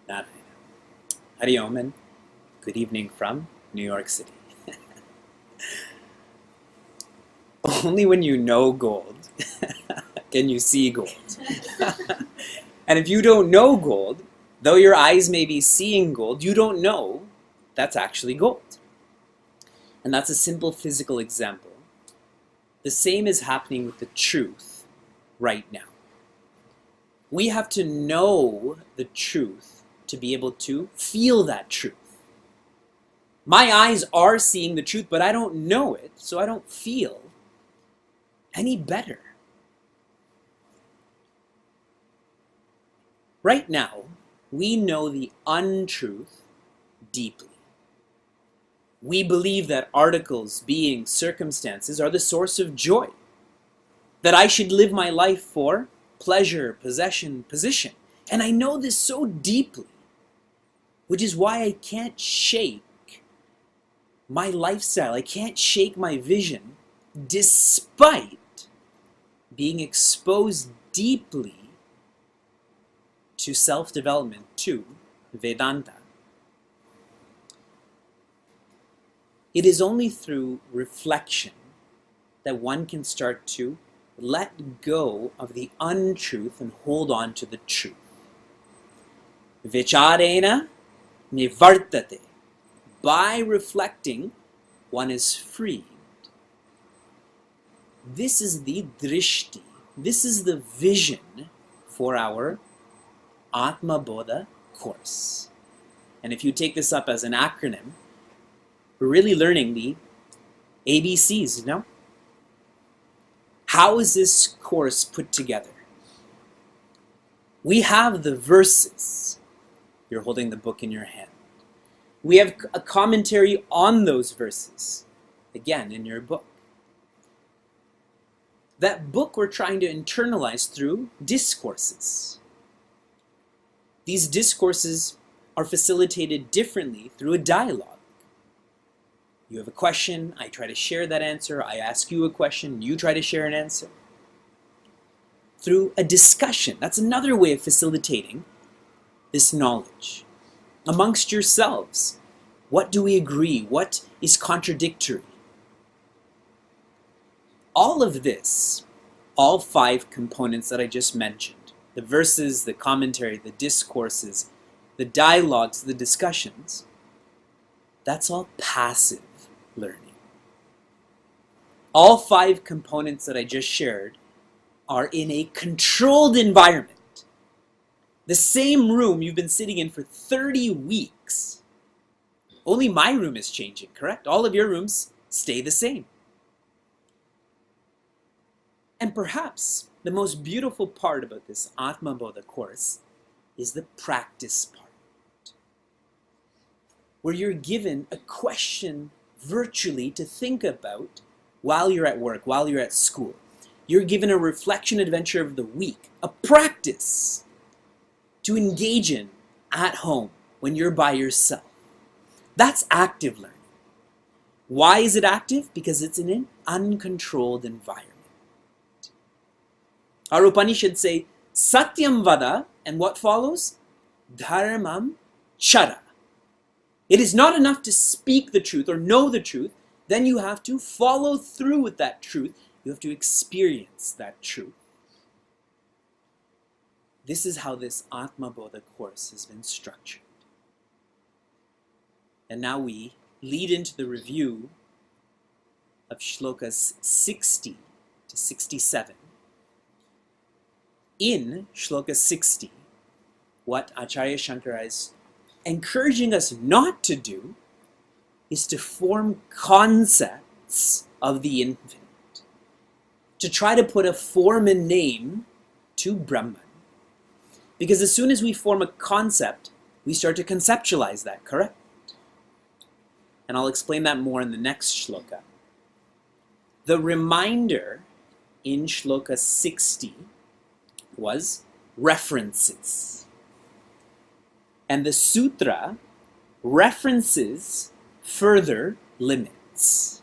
Narayana. Hari Om and good evening from New York City. Only when you know gold can you see gold. And if you don't know gold, though your eyes may be seeing gold, you don't know that's actually gold. And that's a simple physical example. The same is happening with the truth right now. We have to know the truth to be able to feel that truth. My eyes are seeing the truth, but I don't know it, so I don't feel any better. Right now, we know the untruth deeply. We believe that articles, beings, circumstances are the source of joy. That I should live my life for pleasure, possession, position. And I know this so deeply, which is why I can't shake my lifestyle. I can't shake my vision despite being exposed deeply to self-development, to Vedanta. It is only through reflection that one can start to let go of the untruth and hold on to the truth. Vicharena nivartate. By reflecting, one is freed. This is the drishti. This is the vision for our Atma Bodha course. And if you take this up as an acronym, we're really learning the ABCs, you know? How is this course put together? We have the verses. You're holding the book in your hand. We have a commentary on those verses, again, in your book. That book we're trying to internalize through discourses. These discourses are facilitated differently through a dialogue. You have a question, I try to share that answer, I ask you a question, you try to share an answer. Through a discussion, that's another way of facilitating this knowledge. Amongst yourselves, what do we agree? What is contradictory? All of this, all 5 components that I just mentioned, the verses, the commentary, the discourses, the dialogues, the discussions, that's all passive learning. All 5 components that I just shared are in a controlled environment. The same room you've been sitting in for 30 weeks. Only my room is changing, correct? All of your rooms stay the same. And perhaps the most beautiful part about this Atma Bodha course is the practice part, where you're given a question virtually to think about while you're at work, while you're at school. You're given a reflection adventure of the week, a practice to engage in at home when you're by yourself. That's active learning. Why is it active? Because it's in an uncontrolled environment. Our Upanishads say, Satyam Vada, and what follows? Dharmam Chara. It is not enough to speak the truth or know the truth, then you have to follow through with that truth. You have to experience that truth. This is how this Atma Bodha course has been structured. And now we lead into the review of Shlokas 60 to 67. In Sloka 60, what Acharya Shankara is encouraging us not to do is to form concepts of the infinite, to try to put a form and name to Brahman. Because as soon as we form a concept, we start to conceptualize that, correct? And I'll explain that more in the next shloka. The reminder in Shloka 60 was references. And the sutra references further limits.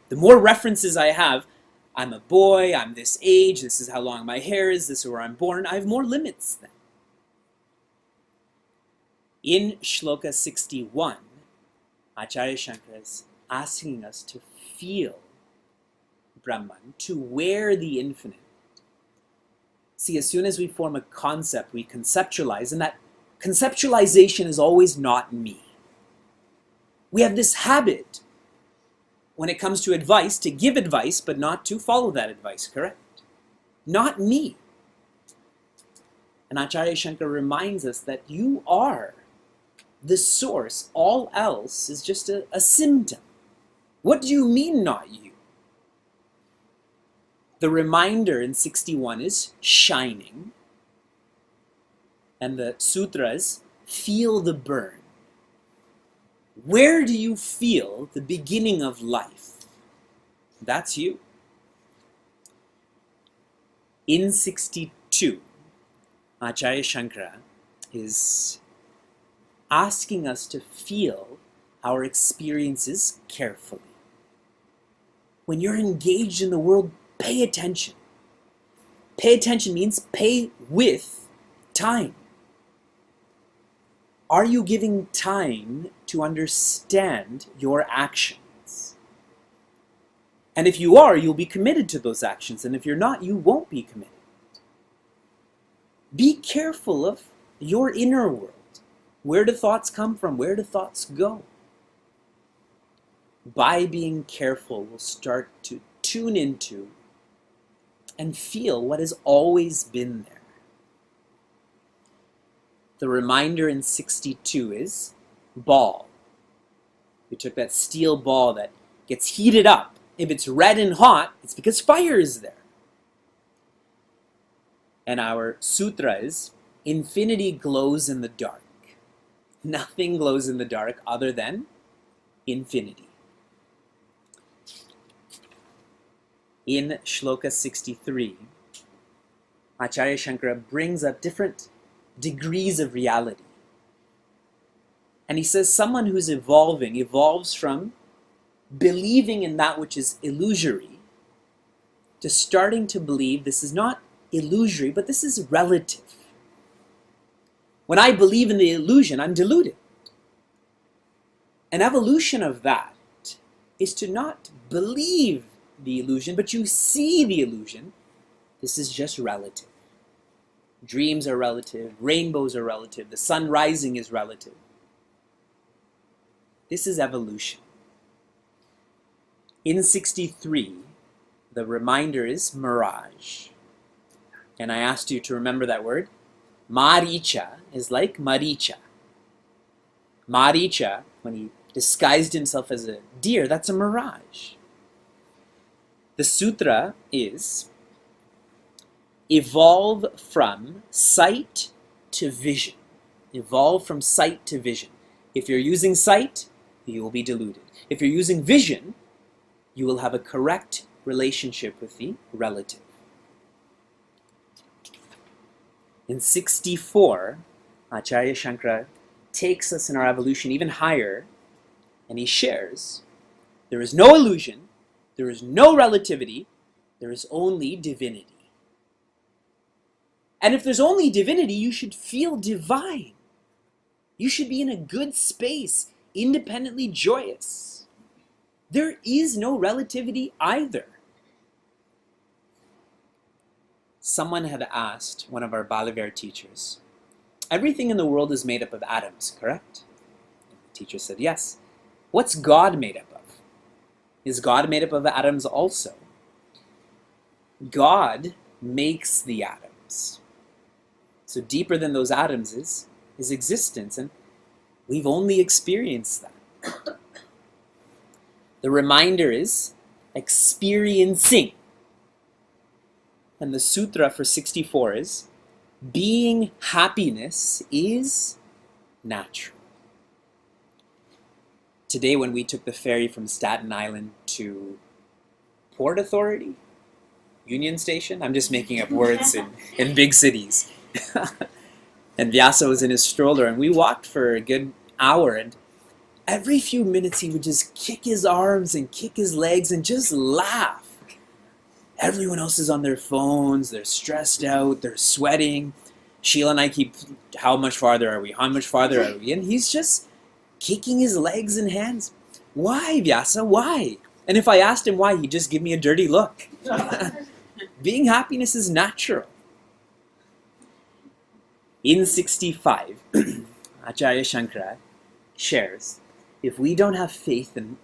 The more references I have, I'm a boy, I'm this age, this is how long my hair is, this is where I'm born, I have more limits then. In Shloka 61, Acharya Shankara is asking us to feel Brahman, to wear the infinite. See, as soon as we form a concept, we conceptualize, and that conceptualization is always not me. We have this habit, when it comes to advice, to give advice, but not to follow that advice, correct? Not me. And Acharya Shankara reminds us that you are the source. All else is just a symptom. What do you mean, not you? The reminder in 61 is shining. And the sutras, feel the burn. Where do you feel the beginning of life? That's you. In 62, Acharya Shankara is asking us to feel our experiences carefully. When you're engaged in the world, pay attention. Pay attention means pay with time. Are you giving time to understand your actions? And if you are, you'll be committed to those actions. And if you're not, you won't be committed. Be careful of your inner world. Where do thoughts come from? Where do thoughts go? By being careful, we'll start to tune into and feel what has always been there. The reminder in 62 is ball. We took that steel ball that gets heated up. If it's red and hot, it's because fire is there. And our sutra is, infinity glows in the dark. Nothing glows in the dark other than infinity. In Shloka 63, Acharya Shankara brings up different degrees of reality. And he says someone who's evolving evolves from believing in that which is illusory to starting to believe this is not illusory, but this is relative. When I believe in the illusion, I'm deluded. An evolution of that is to not believe the illusion, but you see the illusion. This is just relative. Dreams are relative, rainbows are relative, the sun rising is relative. This is evolution. In 63, the reminder is mirage. And I asked you to remember that word. Maricha is like Maricha. Maricha, when he disguised himself as a deer, that's a mirage. The sutra is evolve from sight to vision. Evolve from sight to vision. If you're using sight, you will be deluded. If you're using vision, you will have a correct relationship with the relative. In 64, Acharya Shankara takes us in our evolution even higher, and he shares, there is no illusion, there is no relativity, there is only divinity. And if there's only divinity, you should feel divine. You should be in a good space, independently joyous. There is no relativity either. Someone had asked one of our Balavar teachers, everything in the world is made up of atoms, correct? The teacher said, yes. What's God made up of? Is God made up of atoms also? God makes the atoms. So deeper than those atoms is existence, and we've only experienced that. The reminder is experiencing. And the sutra for 64 is, being happiness is natural. Today when we took the ferry from Staten Island to Port Authority, Union Station, I'm just making up words in big cities. And Vyasa was in his stroller, and we walked for a good hour, and every few minutes he would just kick his arms and kick his legs and just laugh. Everyone else is on their phones, they're stressed out, they're sweating. Sheila and I keep, how much farther are we? How much farther are we? And he's just kicking his legs and hands. Why, Vyasa? Why? And if I asked him why, he'd just give me a dirty look. Being happiness is natural. In 65, Acharya Shankara shares, if we don't have faith in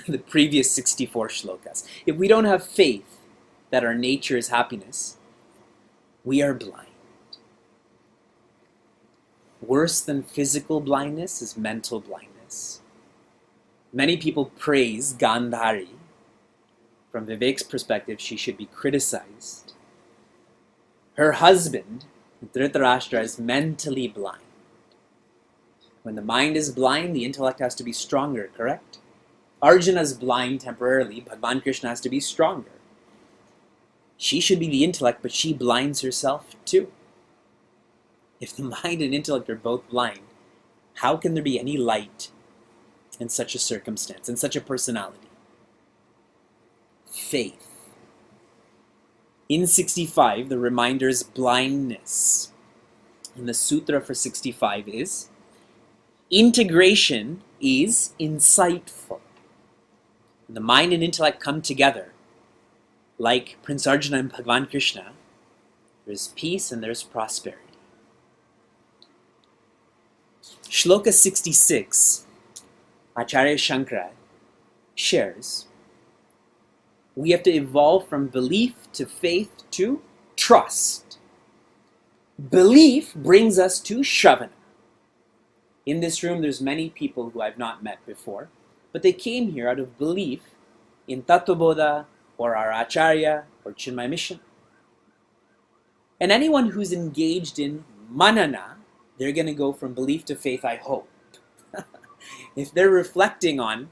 the previous 64 shlokas, if we don't have faith that our nature is happiness, we are blind. Worse than physical blindness is mental blindness. Many people praise Gandhari. From Vivek's perspective, she should be criticized. Her husband, Dhritarashtra, is mentally blind. When the mind is blind, the intellect has to be stronger, correct? Arjuna is blind temporarily, Bhagavan Krishna has to be stronger. She should be the intellect, but she blinds herself too. If the mind and intellect are both blind, how can there be any light in such a circumstance, in such a personality? Faith. In 65, the reminder is blindness. And the sutra for 65 is, integration is insightful. When the mind and intellect come together, like Prince Arjuna and Bhagavan Krishna, there's peace and there's prosperity. Sloka 66, Acharya Shankara shares, we have to evolve from belief to faith to trust. Belief brings us to Shravana. In this room, there's many people who I've not met before, but they came here out of belief in Tattva Bodha, or our Acharya, or Chinmay Mission. And anyone who's engaged in manana, they're going to go from belief to faith, I hope. If they're reflecting on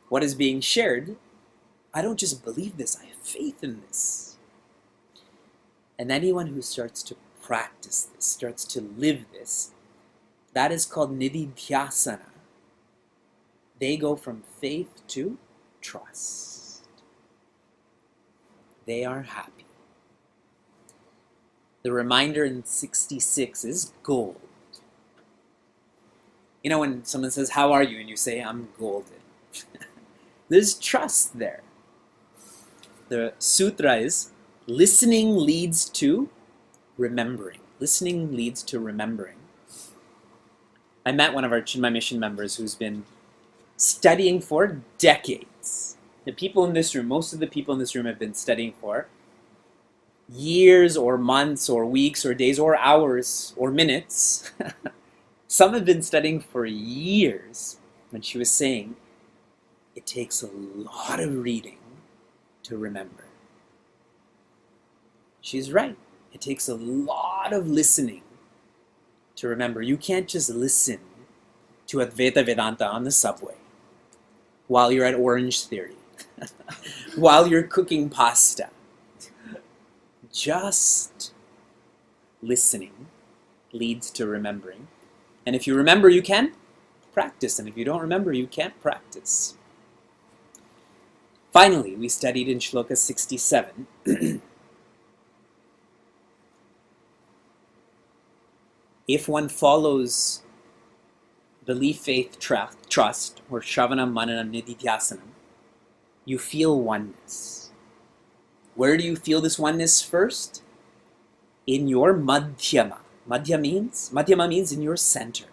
what is being shared, I don't just believe this, I have faith in this. And anyone who starts to practice this, starts to live this, that is called nididhyasana. They go from faith to trust. They are happy. The reminder in 66 is gold. You know when someone says, how are you? And you say, I'm golden. There's trust there. The sutra is, listening leads to remembering. Listening leads to remembering. I met one of our Chinmay Mission members who's been studying for decades. The people in this room, most of the people in this room have been studying for years or months or weeks or days or hours or minutes. Some have been studying for years. And she was saying, it takes a lot of reading to remember. She's right. It takes a lot of listening to remember. You can't just listen to Advaita Vedanta on the subway while you're at Orange Theory, while you're cooking pasta. Just listening leads to remembering. And if you remember, you can practice. And if you don't remember, you can't practice. Finally, we studied in Sloka 67. If one follows belief, faith, trust, or Shravana, Manana, Nididhyasanam, you feel oneness. Where do you feel this oneness first? In your Madhyama. Madhyama means in your center.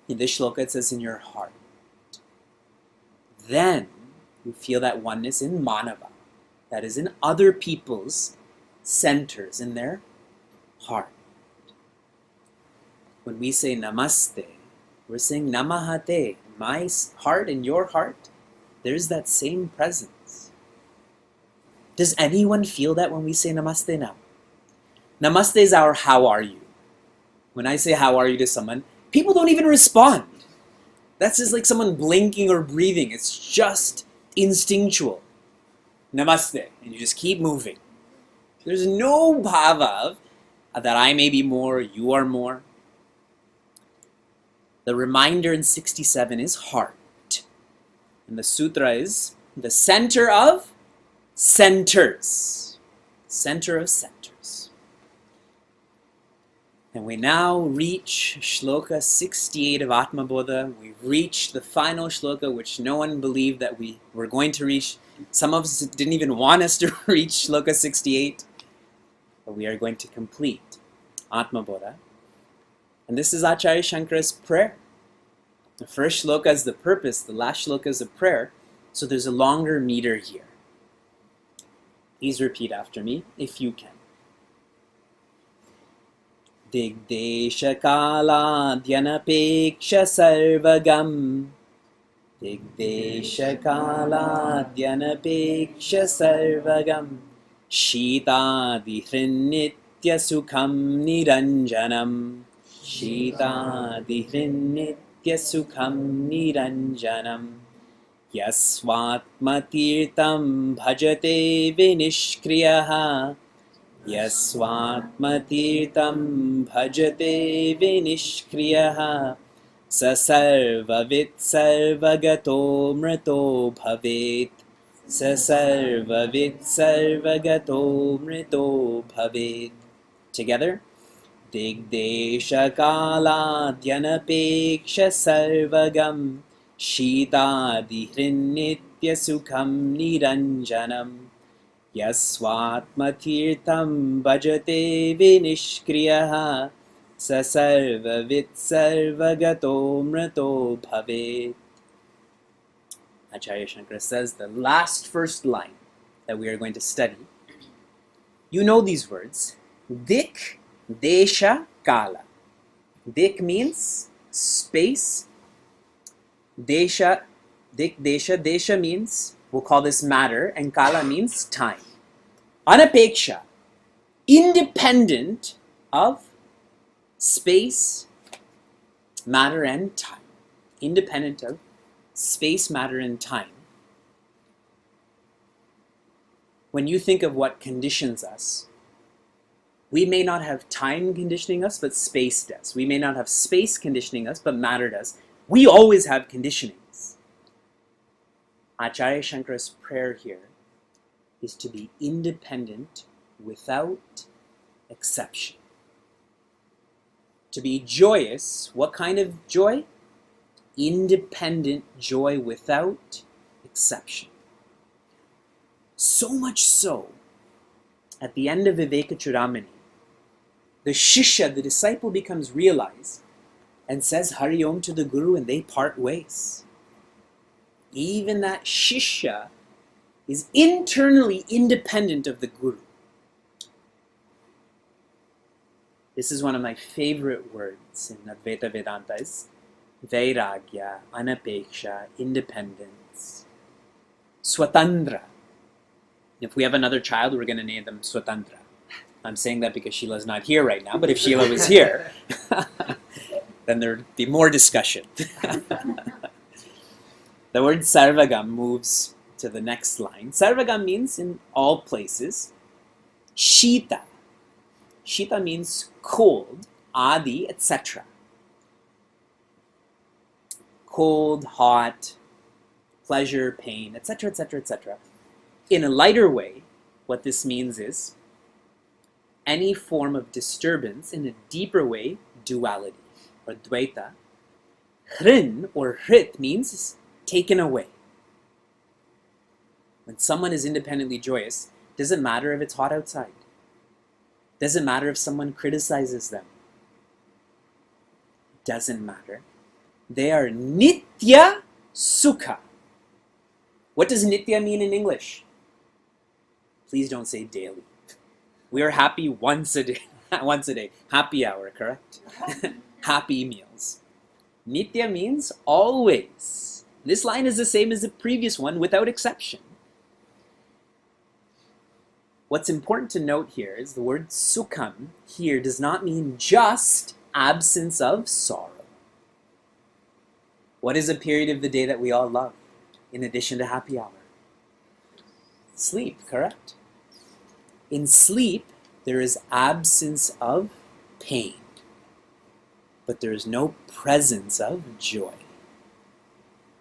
In this shloka it says in your heart. Then you feel that oneness in Manava. That is in other people's centers, in their heart. When we say Namaste, we're saying Namahate. My heart and your heart, there's that same presence. Does anyone feel that when we say Namaste now? Namaste is our how are you. When I say how are you to someone, people don't even respond. That's just like someone blinking or breathing. It's just instinctual. Namaste. And you just keep moving. There's no bhava of that I may be more, you are more. The reminder in 67 is heart. And the sutra is the center of centers. Center of centers. And we now reach Shloka 68 of Atma Bodha. We've reached the final Shloka, which no one believed that we were going to reach. Some of us didn't even want us to reach Shloka 68. But we are going to complete Atma Bodha. And this is Acharya Shankara's prayer. The first Shloka is the purpose, the last Shloka is a prayer. So there's a longer meter here. Please repeat after me, if you can. Digdesha kala dhyanapeksha sarvagam. Digdesha kala dhyanapeksha sarvagam. Shita dihrinnitya sukham niranjanam. Shita dihrinnitya sukham niranjanam. Yasvatma tirtam bhajate vinishkriyaha. Yasvatma tirtam bhajate vinishkriyaha. Sasarvavit sarvagato mrito bhavet. Sasarvavit sarvagato mrito bhavet. Together. Digdesha kala dhyanapeksha sarvagam. Shita dihrinnitya sukham niranjanam. Yasvatma tirtam bhajate vinishkriyaha. Sasarvavit sarvagato mrito bhavet. Acharya Shankara says the last first line that we are going to study. You know these words. Dik, desha, kala. Dik means space. Desha, dik, desha means, we'll call this matter, and kala means time. Anapeksha, independent of space, matter, and time. Independent of space, matter, and time. When you think of what conditions us, we may not have time conditioning us, but space does. We may not have space conditioning us, but matter does. We always have conditionings. Acharya Shankara's prayer here is to be independent without exception. To be joyous, what kind of joy? Independent joy without exception. So much so, at the end of Vivek Chudamani, the Shishya, the disciple, becomes realized and says Hari Om to the Guru, and they part ways. Even that Shishya is internally independent of the Guru. This is one of my favorite words in Advaita Vedanta is Vairagya, Anapeksha, independence. Swatandra. If we have another child, we're going to name them Swatandra. I'm saying that because Sheila's not here right now, but if Sheila was here, then there'd be more discussion. The word Sarvagam moves to the next line. Sarvagam means in all places. Shita. Shita means cold, adi, etc. Cold, hot, pleasure, pain, etc., etc., etc. In a lighter way, what this means is any form of disturbance. In a deeper way, duality or dvaita. Hrin or hrit means taken away. When someone is independently joyous, doesn't matter if it's hot outside. Doesn't matter if someone criticizes them. Doesn't matter. They are nitya sukha. What does nitya mean in English? Please don't say daily. We are happy once a day. Once a day. Happy hour, correct? Happy meals. Nitya means always. This line is the same as the previous one without exception. What's important to note here is the word sukham here does not mean just absence of sorrow. What is a period of the day that we all love in addition to happy hour? Sleep, correct? In sleep, there is absence of pain, but there is no presence of joy.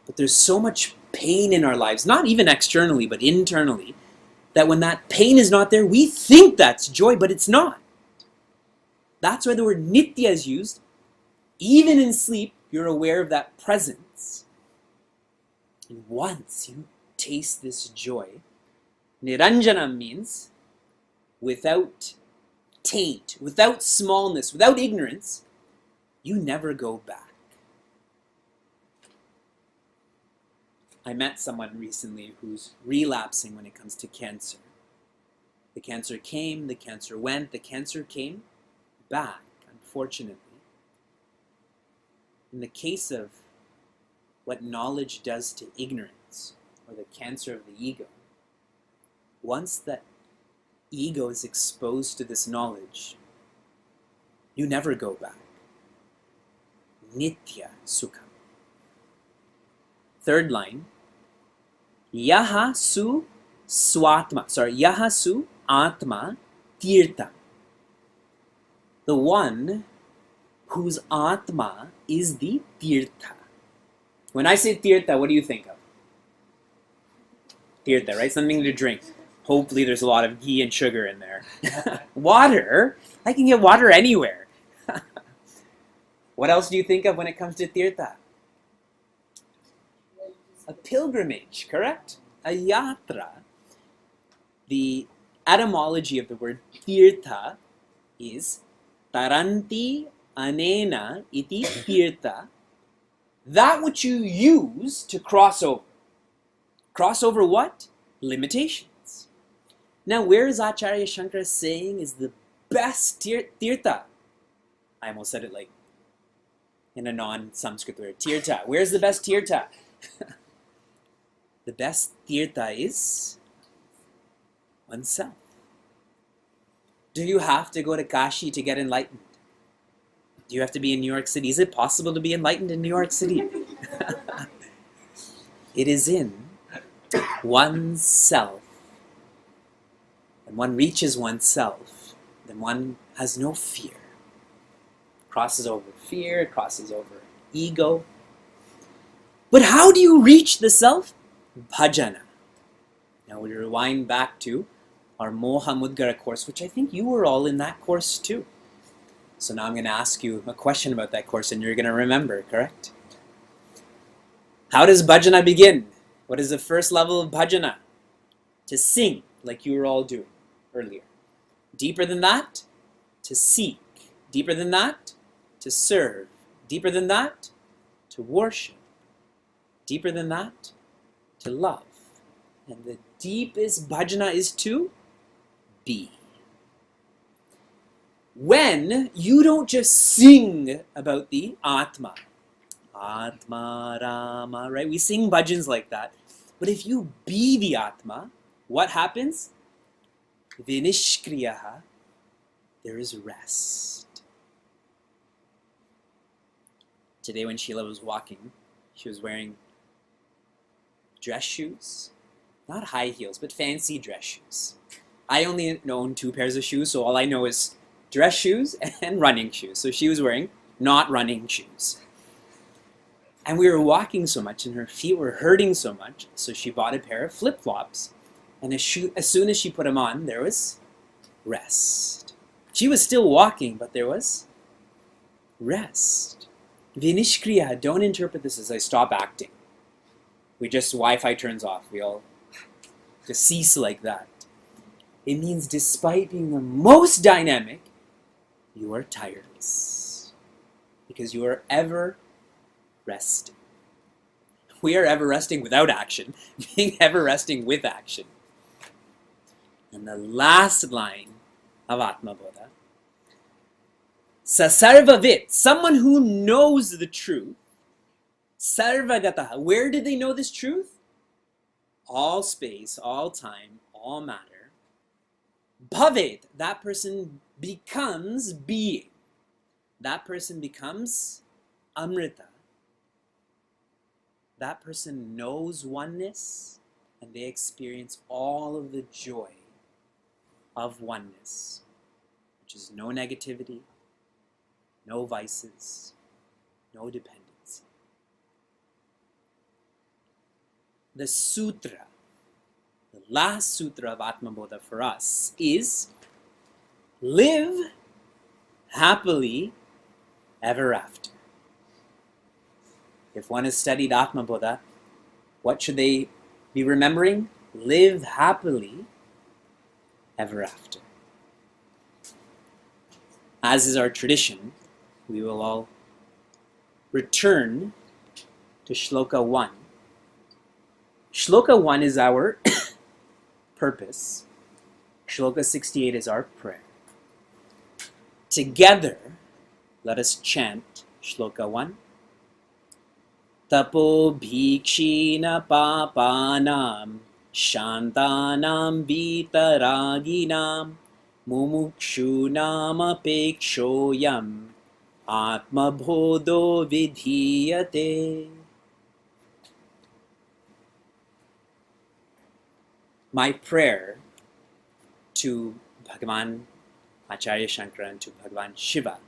But there's so much pain in our lives, not even externally, but internally, that when that pain is not there, we think that's joy, but it's not. That's why the word nitya is used. Even in sleep, you're aware of that presence. And once you taste this joy, niranjana means without taint, without smallness, without ignorance, you never go back. I met someone recently who's relapsing when it comes to cancer. The cancer came, the cancer went, the cancer came back, unfortunately. In the case of what knowledge does to ignorance, or the cancer of the ego, once that ego is exposed to this knowledge, you never go back. Nitya Sukha. Third line, Yaha su Atma Tirtha. The one whose Atma is the Tirtha. When I say Tirtha, what do you think of? Tirtha, right? Something to drink. Hopefully there's a lot of ghee and sugar in there. Water? I can get water anywhere. What else do you think of when it comes to Tirtha? A pilgrimage, correct? A yatra. The etymology of the word Tirtha is Taranti anena iti Tirtha. That which you use to cross over. Cross over what? Limitations. Now, where is Acharya Shankara saying is the best Tirtha? I almost said it like in a non-Sanskrit word. Tirtha. Where's the best Tirtha? The best Tirtha is oneself. Do you have to go to Kashi to get enlightened? Do you have to be in New York City? Is it possible to be enlightened in New York City? It is in oneself. When one reaches oneself, then one has no fear. Crosses over fear, crosses over ego. But how do you reach the self? Bhajana. Now we rewind back to our Moha Mudgara course, which I think you were all in that course too. So now I'm going to ask you a question about that course and you're going to remember, correct? How does bhajana begin? What is the first level of bhajana? To sing, like you were all doing earlier. Deeper than that, to seek. Deeper than that, to serve. Deeper than that, to worship. Deeper than that, to love. And the deepest bhajana is to be. When you don't just sing about the Atma, Atma, Rama, right? We sing bhajans like that. But if you be the Atma, what happens? Vinishkriyaha, there is rest. Today when Sheila was walking, she was wearing dress shoes. Not high heels, but fancy dress shoes. I only own 2 pairs of shoes, so all I know is dress shoes and running shoes. So she was wearing not running shoes. And we were walking so much and her feet were hurting so much, so she bought a pair of flip-flops. And as soon as she put them on, there was rest. She was still walking, but there was rest. Vinishkriya, don't interpret this as I stop acting. We just, Wi-Fi turns off. We all just cease like that. It means despite being the most dynamic, you are tireless. Because you are ever resting. We are ever resting without action, being ever resting with action. And the last line of Atma Bodha, Sasarvavit, someone who knows the truth, Sarvagataha, where did they know this truth? All space, all time, all matter. Bhavet, that person becomes being. That person becomes Amrita. That person knows oneness and they experience all of the joy of oneness, which is no negativity, no vices, no dependency. The sutra, the last sutra of Atma Bodha for us is live happily ever after. If one has studied Atma Bodha, what should they be remembering? Live happily ever after. As is our tradition, we will all return to Shloka 1. Shloka 1 is our purpose. Sloka 68 is our prayer. Together, let us chant Shloka 1. Tapo bhikshina papanam shantanam vitaraginam mumukshunam apekshoyam Atma bodho vidhiyate. My prayer to Bhagavan Acharya Shankara and to Bhagavan Shiva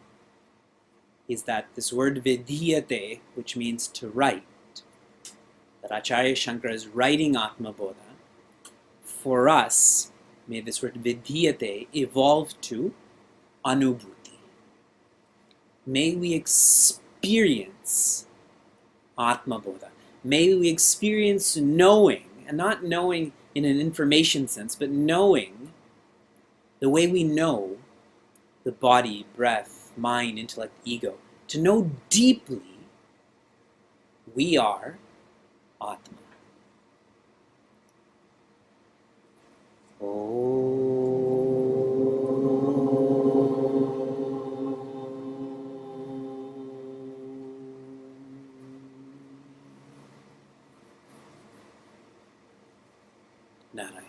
is that this word vidhiyate, which means to write, that Acharya Shankara is writing Atma Bodha, for us, may this word vidhiyate evolve to anubhuti. May we experience Atma Bodha. May we experience knowing, and not knowing in an information sense, but knowing the way we know the body, breath, mind, intellect, ego. To know deeply we are Atma. Narayana.